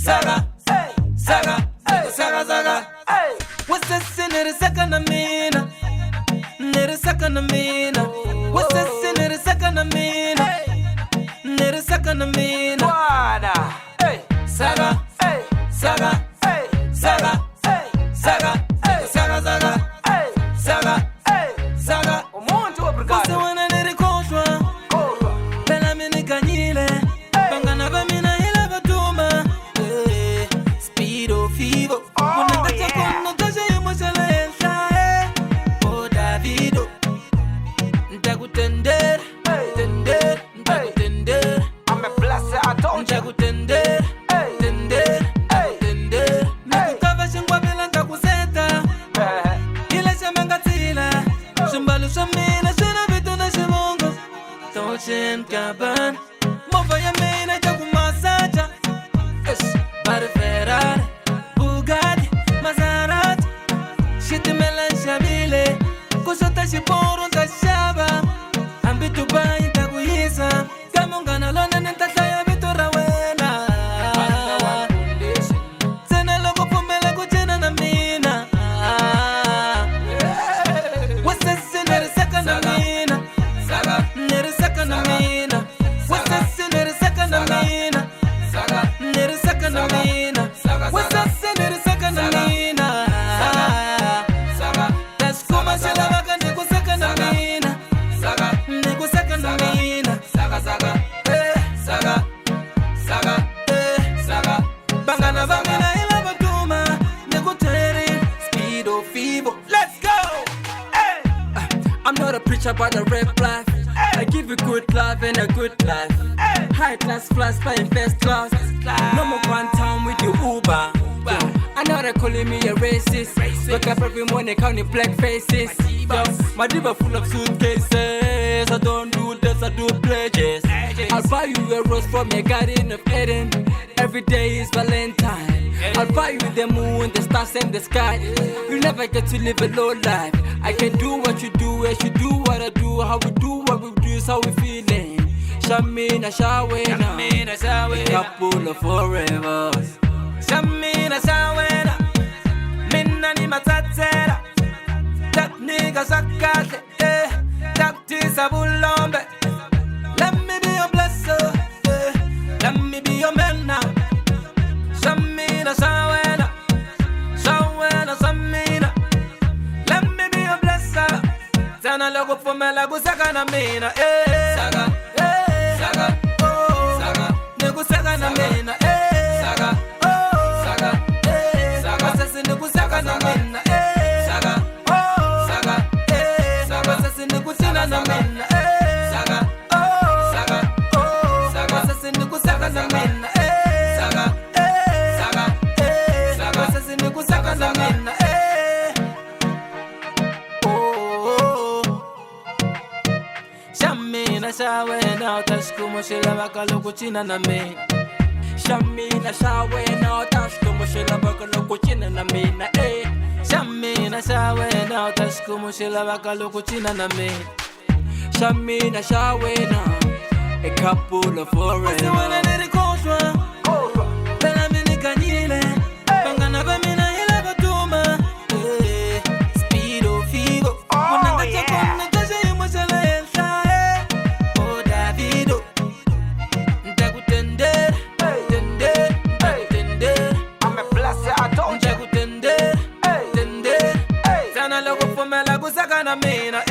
Saga, saga, saga, saga. What's this in the second of me? Nere sakana mina. What's this in the second of me? Nere sakana mina. Wada. Hey. Saga, Hey. saga, Hey. saga, Hey. saga, Hey. saga, saga, Hey. saga, Hey. saga. Umuntu What's the obrigado. one that it koshwa? Korwa. Bela mini kanyile. Bangana ba mina hila batuma. Speed of fever. Oh, yeah. Kuna tasha yemoshala elsa. Oh Davido. Ntakutendera. Hey. Tendera. Ntakutendera. I'm a blessed, I told you. Ntakutendera. Hey. Tendera. Hey. Tendera. Nakukava shingwabela ntakuseta. Ile shemangatila. Shimbalu shamina shina vitu na shibongo. Dolce & Gabbana. Mova ya mina chakumasaja. Bari Ferrari. Bugatti. Maserati. Shiti melan shabile. Kushota shiboro ntashaba. Ambi Dubai ntakuyisa. Kamungana lona nentataya vitu rawena. Tena loko pumela kuchena na mina. What's this in the second of mina? Saga. Nere second of mina. What's this in the second of mina? Saga. Nere second of mina. What's this in the second of mina? Saga. That's kuma shila waka niku second of mina. Saga. Niku second of mina. Saga. Saga. Saga. Saga. Saga. Bangana bangana ila batuma. Niku teri. Speed of fever. Let's go. Hey. I'm not a preacher but a rap life. I give you good love and a good life. Hey. High class plus flying first class. No more one time with your Uber. I know they're calling me a racist. Wake up every morning counting black faces. Yo, my diva full of suitcases. I don't do this, I do pledges. I'll buy you a rose from your garden of Eden. Every day is Valentine. I'll buy you the moon, the stars and the sky. You never get to live a low life. I can do what you do, as you do what I do. How we do what we do is how we feeling. Shamina Shawena, Shamina Shawena. couple of forevers. Shamina Shawena. Minna ni matatera. Tak nigga sakate. Tak tisa bulombe. Let me be your blesser. Let me be your man now. Shamina Shawena. Shawena Shamina. Let me be your blesser. Tana logo for me lagu saka na mina. Saga. Saga. Oh. Saga. Negu saka na mina. Saga. Oh. Saga. Saga. Masasi negu saka na mina. Saga. Oh. Saga. Saga. Masasi negu sina na mina. Saga. Oh. Saga. Oh. Saga. Masasi negu saka na mina. Saga. Saga. Saga. Masasi negu saka na mina. Oh. Shamina Shawena utashikumu shila wakaloku china na me. Shamina Shawena, utashikumu shila wakaloku china na mina. Shamina Shawena utashikumu shila wakaloku china na me. Shamina Shawena, a couple of What's the one forevers. that it koshwa? Korwa. Bela mini kanyile. Bangana ba mina hila batuma. Speed of fever. Kuna yeah. kuna tasha yemoshala elsa. Oh Davido. Ntakutendera. Hey. Tendera. Hey. Ntakutendera. I'm a blessed, I told you. Ntakutendera. Hey. Tendera. Hey. Sana logo fome lagu saka na mina.